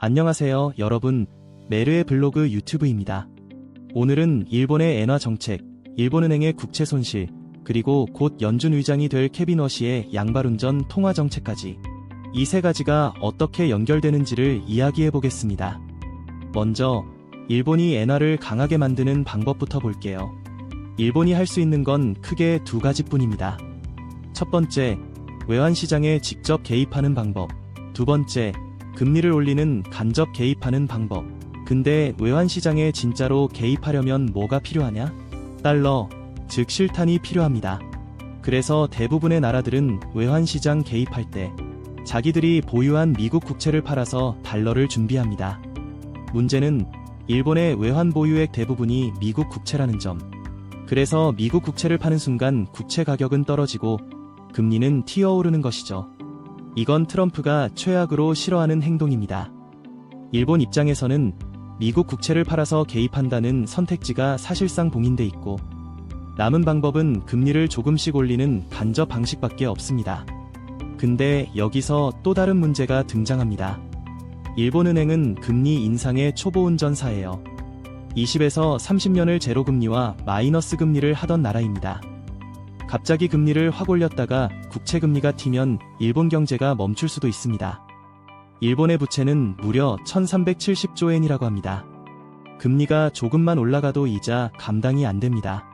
안녕하세요, 여러분. 메르의 블로그 유튜브입니다. 오늘은 일본의 엔화 정책, 일본은행의 국채 손실, 그리고 곧 연준 의장이 될 케빈 워시의 양발운전 통화 정책까지 이 세 가지가 어떻게 연결되는지를 이야기해 보겠습니다. 먼저 일본이 엔화를 강하게 만드는 방법부터 볼게요. 일본이 할 수 있는 건 크게 두 가지뿐입니다. 첫 번째, 외환시장에 직접 개입하는 방법. 두 번째, 금리를 올리는 간접 개입하는 방법. 근데 외환시장에 진짜로 개입하려면 뭐가 필요하냐? 달러, 즉 실탄이 필요합니다. 그래서 대부분의 나라들은 외환시장 개입할 때 자기들이 보유한 미국 국채를 팔아서 달러를 준비합니다. 문제는 일본의 외환 보유액 대부분이 미국 국채라는 점. 그래서 미국 국채를 파는 순간 국채 가격은 떨어지고 금리는 튀어오르는 것이죠. 이건 트럼프가 최악으로 싫어하는 행동입니다. 일본 입장에서는 미국 국채를 팔아서 개입한다는 선택지가 사실상 봉인돼 있고 남은 방법은 금리를 조금씩 올리는 간접 방식밖에 없습니다. 근데 여기서 또 다른 문제가 등장합니다. 일본은행은 금리 인상의 초보 운전사예요. 20에서 30년을 제로금리와 마이너스 금리를 하던 나라입니다. 갑자기 금리를 확 올렸다가 국채 금리가 튀면 일본 경제가 멈출 수도 있습니다. 일본의 부채는 무려 1370조 엔이라고 합니다. 금리가 조금만 올라가도 이자 감당이 안 됩니다.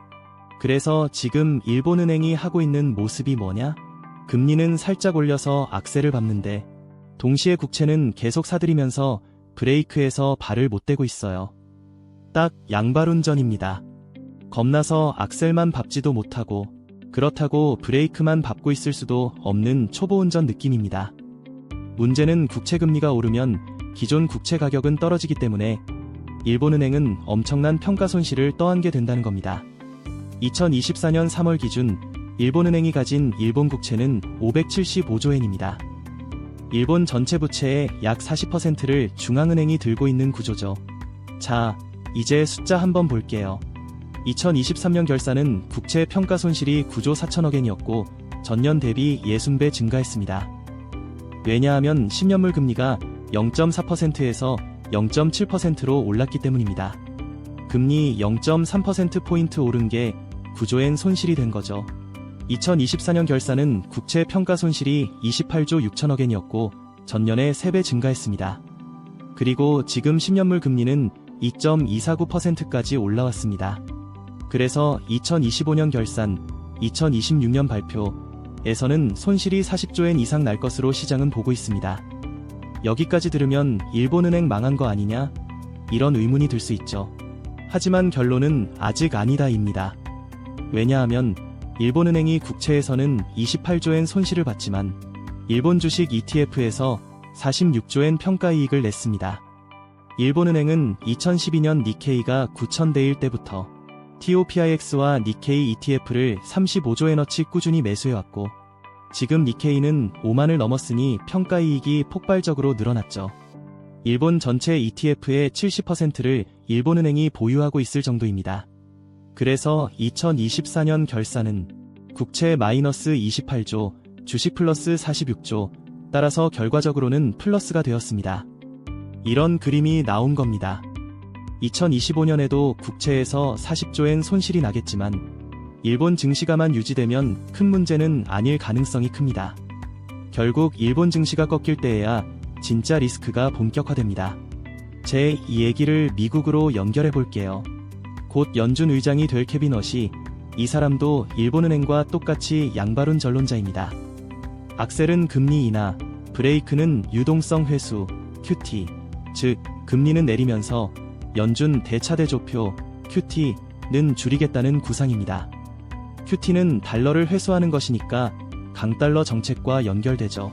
그래서 지금 일본은행이 하고 있는 모습이 뭐냐? 금리는 살짝 올려서 악셀을 밟는데 동시에 국채는 계속 사들이면서 브레이크에서 발을 못 대고 있어요. 딱 양발운전입니다. 겁나서 악셀만 밟지도 못하고 그렇다고 브레이크만 밟고 있을 수도 없는 초보운전 느낌입니다. 문제는 국채 금리가 오르면 기존 국채 가격은 떨어지기 때문에 일본은행은 엄청난 평가 손실을 떠안게 된다는 겁니다. 2024년 3월 기준 일본은행이 가진 일본 국채는 575조 엔입니다. 일본 전체 부채의 약 40%를 중앙은행이 들고 있는 구조죠. 자, 이제 숫자 한번 볼게요. 2023년 결산은 국채 평가 손실이 9조 4천억 엔이었고 전년 대비 60배 증가했습니다. 왜냐하면 10년물 금리가 0.4%에서 0.7%로 올랐기 때문입니다. 금리 0.3%포인트 오른 게 9조엔 손실이 된 거죠. 2024년 결산은 국채 평가 손실이 28조 6천억 엔이었고 전년에 3배 증가했습니다. 그리고 지금 10년물 금리는 2.249%까지 올라왔습니다. 그래서 2025년 결산, 2026년 발표에서는 손실이 40조 엔 이상 날 것으로 시장은 보고 있습니다. 여기까지 들으면 일본은행 망한 거 아니냐? 이런 의문이 들 수 있죠. 하지만 결론은 아직 아니다입니다. 왜냐하면 일본은행이 국채에서는 28조 엔 손실을 봤지만 일본 주식 ETF에서 46조 엔 평가이익을 냈습니다. 일본은행은 2012년 니케이가 9,000대 1 때부터 TOPIX와 니케이 ETF를 35조 엔어치 꾸준히 매수해왔고 지금 니케이는 5만을 넘었으니 평가이익이 폭발적으로 늘어났죠. 일본 전체 ETF의 70%를 일본은행이 보유하고 있을 정도입니다. 그래서 2024년 결산은 국채 마이너스 28조, 주식 플러스 46조, 따라서 결과적으로는 플러스가 되었습니다. 이런 그림이 나온 겁니다. 2025년에도 국채에서 40조 엔 손실이 나겠지만 일본 증시가만 유지되면 큰 문제는 아닐 가능성이 큽니다. 결국 일본 증시가 꺾일 때에야 진짜 리스크가 본격화됩니다. 제 이 얘기를 미국으로 연결해 볼게요. 곧 연준 의장이 될 케빈 워시, 이 사람도 일본은행과 똑같이 양발운 전론자입니다. 악셀은 금리 인하, 브레이크는 유동성 회수, QT, 즉 금리는 내리면서 연준 대차대조표, QT는 줄이겠다는 구상입니다. QT는 달러를 회수하는 것이니까 강달러 정책과 연결되죠.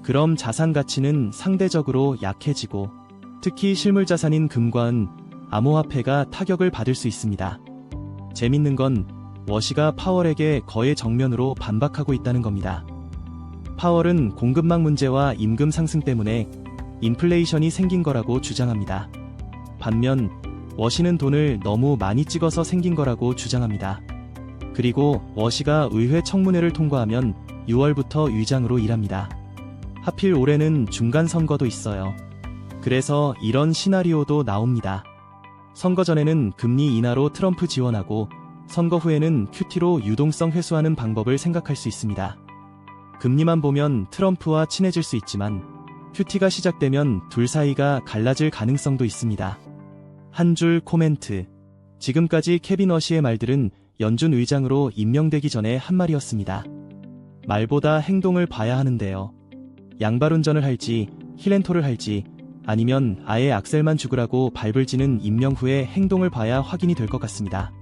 그럼 자산 가치는 상대적으로 약해지고 특히 실물자산인 금과 은, 암호화폐가 타격을 받을 수 있습니다. 재밌는 건 워시가 파월에게 거의 정면으로 반박하고 있다는 겁니다. 파월은 공급망 문제와 임금 상승 때문에 인플레이션이 생긴 거라고 주장합니다. 반면 워시는 돈을 너무 많이 찍어서 생긴 거라고 주장합니다. 그리고 워시가 의회 청문회를 통과하면 6월부터 의장으로 일합니다. 하필 올해는 중간선거도 있어요. 그래서 이런 시나리오도 나옵니다. 선거 전에는 금리 인하로 트럼프 지원하고 선거 후에는 QT로 유동성 회수하는 방법을 생각할 수 있습니다. 금리만 보면 트럼프와 친해질 수 있지만 QT가 시작되면 둘 사이가 갈라질 가능성도 있습니다. 한 줄 코멘트. 지금까지 케빈 워시의 말들은 연준 의장으로 임명되기 전에 한 말이었습니다. 말보다 행동을 봐야 하는데요. 양발 운전을 할지 힐앤토를 할지 아니면 아예 악셀만 죽으라고 밟을지는 임명 후에 행동을 봐야 확인이 될 것 같습니다.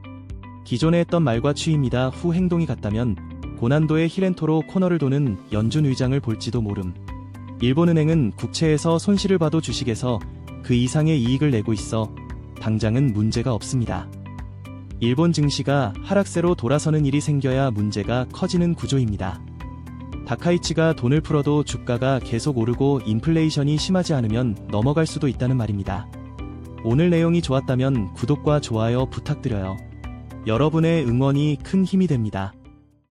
기존에 했던 말과 취임이다 후 행동이 같다면 고난도의 힐앤토로 코너를 도는 연준 의장을 볼지도 모름. 일본은행은 국채에서 손실을 봐도 주식에서 그 이상의 이익을 내고 있어 당장은 문제가 없습니다. 일본 증시가 하락세로 돌아서는 일이 생겨야 문제가 커지는 구조입니다. 다카이치가 돈을 풀어도 주가가 계속 오르고 인플레이션이 심하지 않으면 넘어갈 수도 있다는 말입니다. 오늘 내용이 좋았다면 구독과 좋아요 부탁드려요. 여러분의 응원이 큰 힘이 됩니다.